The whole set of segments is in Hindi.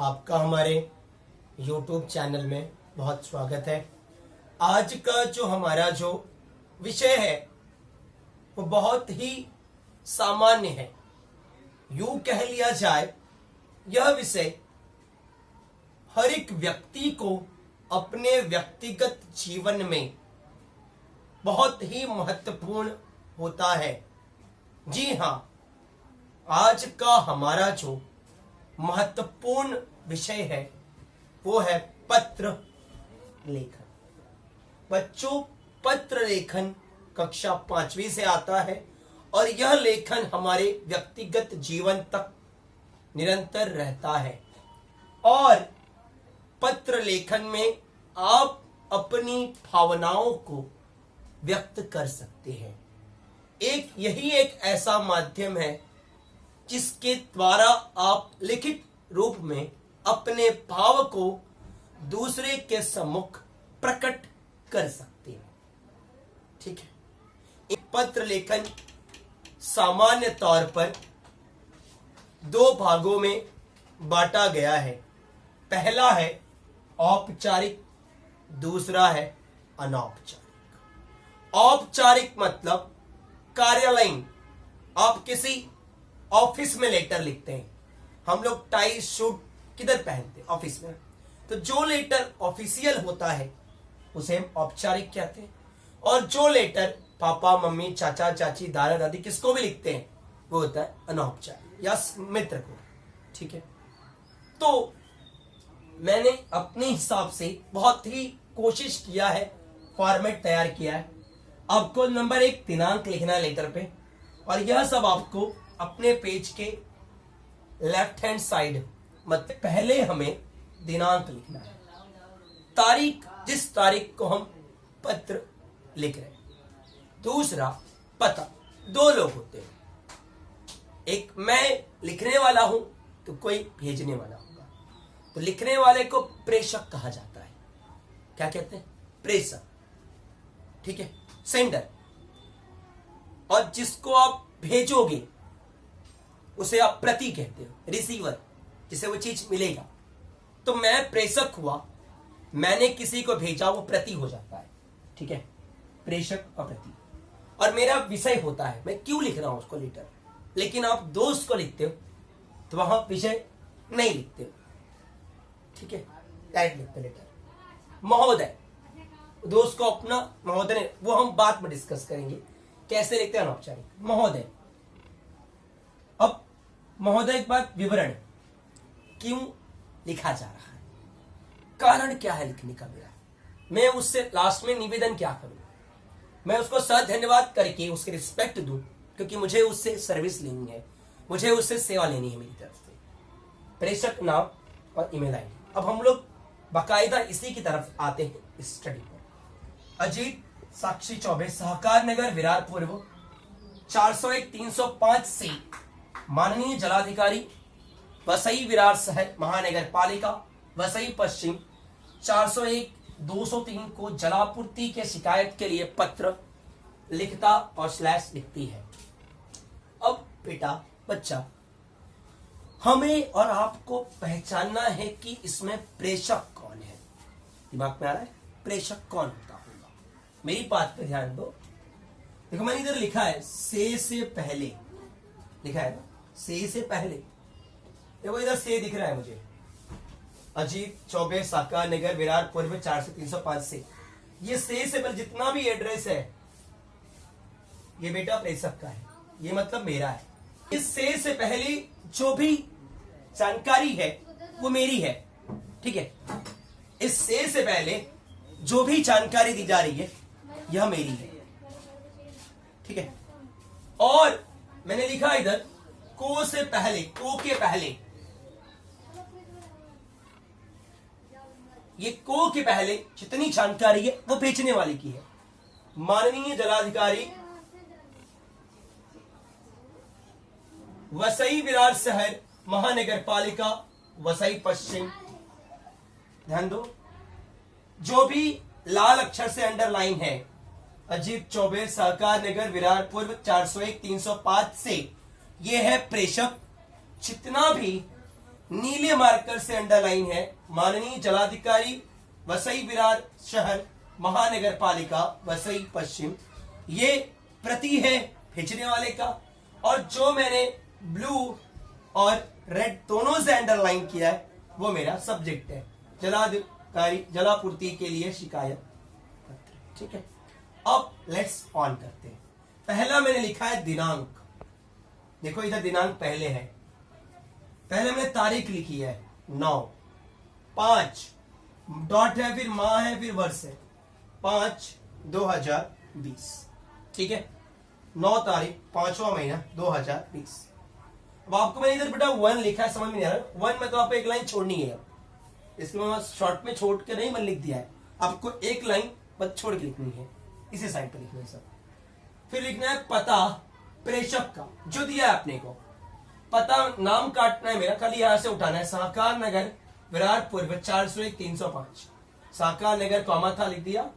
आपका हमारे YouTube चैनल में बहुत स्वागत है। आज का जो हमारा जो विषय है वो बहुत ही सामान्य है। यूं कह लिया जाए, यह विषय हर एक व्यक्ति को अपने व्यक्तिगत जीवन में बहुत ही महत्वपूर्ण होता है। जी हाँ, आज का हमारा जो महत्वपूर्ण विषय है वो है पत्र लेखन। बच्चों, पत्र लेखन कक्षा 5वीं से आता है और यह लेखन हमारे व्यक्तिगत जीवन तक निरंतर रहता है। और पत्र लेखन में आप अपनी भावनाओं को व्यक्त कर सकते हैं। यही एक ऐसा माध्यम है जिसके द्वारा आप लिखित रूप में अपने भाव को दूसरे के सम्मुख प्रकट कर सकते हैं। ठीक है। एक पत्र लेखन सामान्य तौर पर 2 भागों में बांटा गया है। पहला है औपचारिक, दूसरा है अनौपचारिक। औपचारिक मतलब कार्यालयीन। आप किसी ऑफिस में लेटर लिखते हैं। हम लोग टाई सूट किधर पहनते हैं? ऑफिस में। तो जो लेटर ऑफिशियल होता है उसे हम औपचारिक कहते हैं, और जो लेटर पापा मम्मी चाचा चाची दादा दादी किसको भी लिखते हैं वो होता है अनौपचारिक या मित्र को। ठीक है। तो मैंने अपने हिसाब से बहुत ही कोशिश किया है, फॉर्मेट तैयार किया है। आपको नंबर 1 दिनांक लिखना है लेटर पे, और यह सब आपको अपने पेज के लेफ्ट हैंड साइड मतलब पहले हमें दिनांक लिखना है, तारीख, जिस तारीख को हम पत्र लिख रहे हैं। दूसरा पता। 2 लोग होते हैं, एक मैं लिखने वाला हूं तो कोई भेजने वाला होगा। तो लिखने वाले को प्रेषक कहा जाता है। क्या कहते हैं? प्रेषक। ठीक है, सेंडर। और जिसको आप भेजोगे उसे आप प्रति कहते हो, रिसीवर, जिसे वो चीज मिलेगा। तो मैं प्रेषक हुआ, मैंने किसी को भेजा, वो प्रति हो जाता है। ठीक है, प्रेषक और प्रति। और मेरा विषय होता है, मैं क्यों लिख रहा हूं उसको लेटर। लेकिन आप दोस्त को लिखते हो तो वहां विषय नहीं लिखते हो। ठीक है, डायरेक्ट लिखते लेटर। महोदय, दोस्त को अपना महोदय, वो हम बाद में डिस्कस करेंगे कैसे लिखते हैं अनौपचारिक। महोदय। अब महोदय एक बात, विवरण क्यों लिखा जा रहा है, कारण क्या है लिखने का मेरा, मैं उससे लास्ट में निवेदन क्या करूं, मैं उसको सर धन्यवाद करके उसकी रिस्पेक्ट दूं, क्योंकि मुझे उससे सर्विस लेनी है, मुझे उससे सेवा लेनी है मेरी तरफ से। प्रेषक नाम और ईमेल आईडी। अब हम लोग बाकायदा इसी की तरफ आते हैं इस स्टडी पर। अजीत साक्षी चौबे, सहकार नगर, विरार पूर्व, 401-305 से माननीय जलाधिकारी वसई विरार शहर महानगर पालिका वसई पश्चिम 401-203 को जलापूर्ति के शिकायत के लिए पत्र लिखता और / लिखती है। अब बेटा, बच्चा, हमें और आपको पहचानना है कि इसमें प्रेषक कौन है। दिमाग में आ रहा है प्रेषक कौन होता होगा? मेरी बात पे ध्यान दो। देखो, मैंने इधर लिखा है से पहले, लिखा है ना, से पहले। देखो इधर से दिख रहा है मुझे, अजीत चौबे, साकार नगर, विरार पूर्व, 400-305 से। ये से पहले जितना भी एड्रेस है ये बेटा प्रेषक का है, ये मतलब मेरा है। इस से पहले जो भी जानकारी है वो मेरी है। ठीक है, इस से पहले जो भी जानकारी दी जा रही है यह मेरी है। ठीक है, और मैंने लिखा इधर को से पहले, को के पहले, ये को के पहले जितनी जानकारी है वो भेजने वाले की है। माननीय जलाधिकारी वसई विरार शहर महानगर पालिका वसई पश्चिम। ध्यान दो, जो भी लाल अक्षर से अंडरलाइन है, अजीत चौबे, सहकार नगर, विरार पूर्व, 401-305 से, ये है प्रेषक। जितना भी नीले मार्कर से अंडरलाइन है माननीय जलाधिकारी वसई विरार शहर महानगर पालिका वसई पश्चिम, ये प्रति है भेजने वाले का। और जो मैंने ब्लू और रेड दोनों से अंडरलाइन किया है वो मेरा सब्जेक्ट है, जलाधिकारी जलापूर्ति के लिए शिकायत पत्र। ठीक है, अब लेट्स ऑन करते हैं। पहला मैंने लिखा है दिनांक, देखो इधर दिनांक पहले है, पहले मैंने तारीख लिखी है 9/5, डॉट है फिर माह है फिर वर्ष है 5/2020। ठीक है, 9 तारीख 5वां महीना 2020। अब आपको मैंने इधर बेटा 1 लिखा है, समझ में नहीं आ रहा 1 में तो आपको एक लाइन छोड़नी है, इसलिए मैं शॉर्ट में छोड़ के नहीं, मैं लिख दिया है, आपको एक लाइन बस छोड़ के लिखनी है, इसी साइड पे लिखना है सब। फिर लिखना है पता प्रेषक का जो दिया है आपने को, पता नाम काटना है मेरा, खाली यहां से उठाना है, सहकार नगर विरार पूर्व 401-305, सहकार नगर कॉमा था लिख दिया,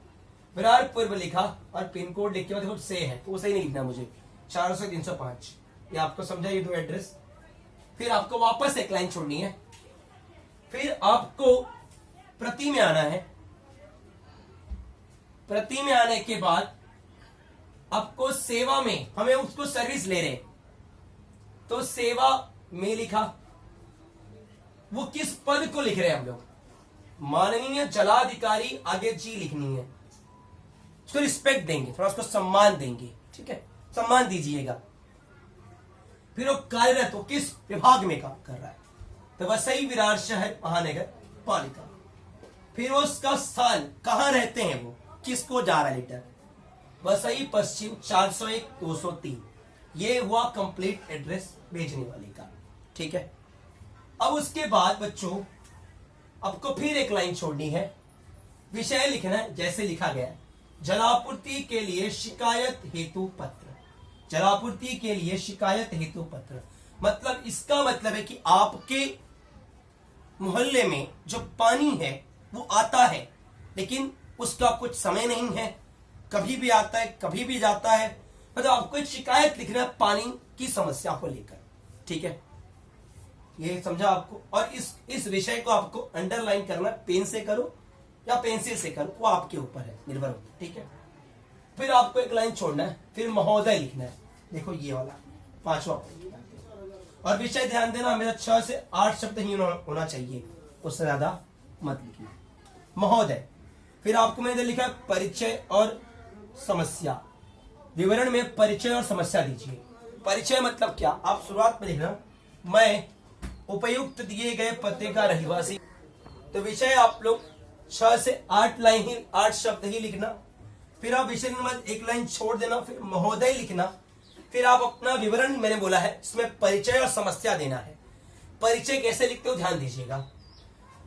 विरार पूर्व लिखा और पिन कोड लिख के देखो से है तो वो सही नहीं लिखना मुझे, 401-305, ये आपको समझा ये दो एड्रेस। फिर आपको वापस एक लाइन छोड़नी है, फिर आपको प्रति में आना है, प्रति में आने के बाद आपको सेवा में, हमें उसको सर्विस ले रहे तो सेवा में लिखा, वो किस पद को लिख रहे हैं हम लोग, माननीय जलाधिकारी, आगे जी लिखनी है, उसको रिस्पेक्ट देंगे, थोड़ा उसको सम्मान देंगे। ठीक है, सम्मान दीजिएगा। फिर वो कार्यरत हो किस विभाग में काम कर रहा है, तो वसई विरार शहर महानगर पालिका। फिर उसका स्थान कहां रहते हैं, वो किसको जा रहा है लेटर, वसई पश्चिम 401-203, ये हुआ कंप्लीट एड्रेस भेजने वाले का। ठीक है, अब उसके बाद बच्चों आपको फिर एक लाइन छोड़नी है, विषय लिखना है जैसे लिखा गया है, जलापूर्ति के लिए शिकायत हेतु पत्र, जलापूर्ति के लिए शिकायत हेतु पत्र, मतलब इसका मतलब है कि आपके मोहल्ले में जो पानी है वो आता है लेकिन उसका कुछ समय नहीं है, कभी भी आता है कभी भी जाता है, मतलब आपको एक शिकायत लिखना है पानी की समस्या को लेकर। ठीक है, ये समझा आपको। और इस विषय को आपको अंडरलाइन करना, पेन से करो या पेंसिल से करो, वो आपके ऊपर है, निर्भर होता है। ठीक है, फिर आपको एक लाइन छोड़ना है, फिर महोदय लिखना है, देखो ये वाला 5वां। और विषय ध्यान देना मेरा 6 से 8 शब्द ही होना चाहिए, उससे ज्यादा मत लिखना। महोदय, फिर आपको मैंने लिखा परिचय और समस्या, विवरण में परिचय और समस्या दीजिए। परिचय मतलब क्या, आप शुरुआत में लिखना मैं उपयुक्त दिए गए पते का रहवासी, तो विषय आप लोग 6 से 8 लाइन ही, 8 शब्द ही लिखना। फिर आप विषय नंबर एक लाइन छोड़ देना, फिर महोदय लिखना, फिर आप अपना विवरण, मैंने बोला है इसमें परिचय और समस्या देना है। परिचय कैसे लिखते हो ध्यान दीजिएगा,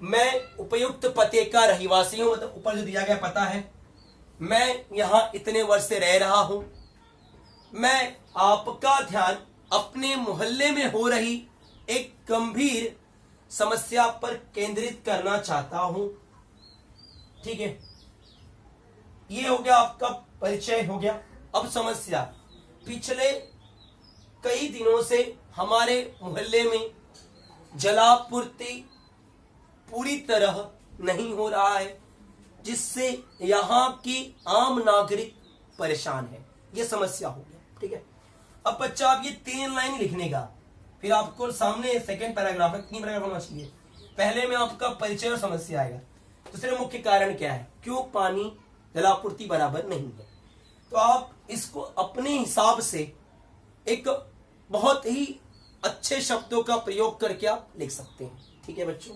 मैं उपयुक्त पते का रहवासी हूं, मतलब ऊपर जो दिया गया पता है, मैं यहां इतने वर्ष से रह रहा हूं, मैं आपका ध्यान अपने मोहल्ले में हो रही एक गंभीर समस्या पर केंद्रित करना चाहता हूं। ठीक है, ये हो गया आपका परिचय हो गया। अब समस्या, पिछले कई दिनों से हमारे मोहल्ले में जलापूर्ति पूरी तरह नहीं हो रहा है, जिससे यहाँ की आम नागरिक परेशान है, ये समस्या हो गया। ठीक है, अब बच्चा आप ये 3 लाइन लिखने का, फिर आपको सामने सेकंड पैराग्राफ है, 3 पैराग्राफ होना चाहिए। पहले में आपका परिचय और समस्या आएगा, दूसरे मुख्य कारण क्या है, क्यों पानी जलापूर्ति बराबर नहीं है। तो आप इसको अपने हिसाब से एक बहुत ही अच्छे शब्दों का प्रयोग करके आप लिख सकते हैं। ठीक है बच्चों,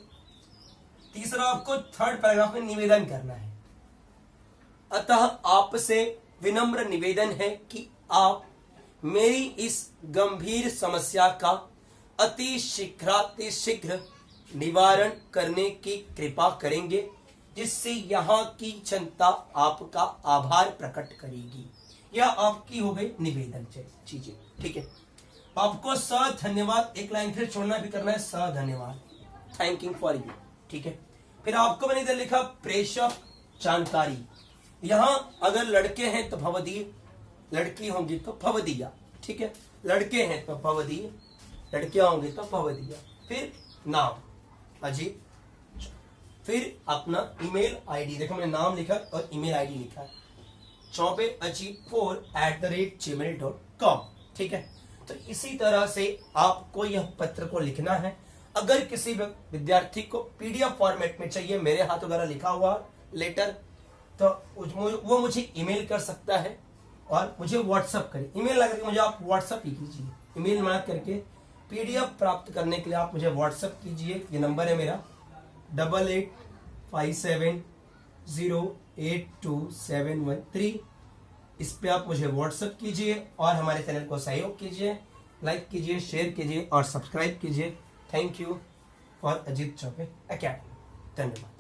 तीसरा आपको 3rd पैराग्राफ में निवेदन करना है। अतः आपसे विनम्र निवेदन है कि आप मेरी इस गंभीर समस्या का अति शीघ्र निवारण करने की कृपा करेंगे, जिससे यहाँ की जनता आपका आभार प्रकट करेगी। यह आपकी हो गई निवेदन चीजें। ठीक है, आपको धन्यवाद एक लाइन फिर छोड़ना भी करना है, धन्यवाद, थैंकिंग फॉर यू। ठीक है, फिर आपको मैंने इधर लिखा प्रेषक जानकारी, यहां अगर लड़के हैं तो भवदीय, लड़की होंगी तो भवदीया। ठीक है, लड़के हैं तो भवदीय, लड़कियां होंगी तो भवदीया। फिर नाम, अजीत, फिर अपना ईमेल आईडी, देखो मैंने नाम लिखा और ईमेल आईडी लिखा है chaubeajit4@gmail.com। ठीक है, तो इसी तरह से आपको यह पत्र को लिखना है। अगर किसी विद्यार्थी को पीडीएफ फॉर्मेट में चाहिए मेरे हाथों द्वारा लिखा हुआ लेटर, तो वो मुझे ईमेल कर सकता है और मुझे व्हाट्सअप करें। ईमेल लगा के मुझे आप व्हाट्सअप ही कीजिए, ईमेल मना करके पीडीएफ प्राप्त करने के लिए आप मुझे व्हाट्सअप कीजिए। ये नंबर है मेरा 8857082713। इस पे आप मुझे व्हाट्सअप कीजिए और हमारे चैनल को सहयोग कीजिए, लाइक कीजिए, शेयर कीजिए और सब्सक्राइब कीजिए। Thank you for Ajit Choubey academy. धन्यवाद।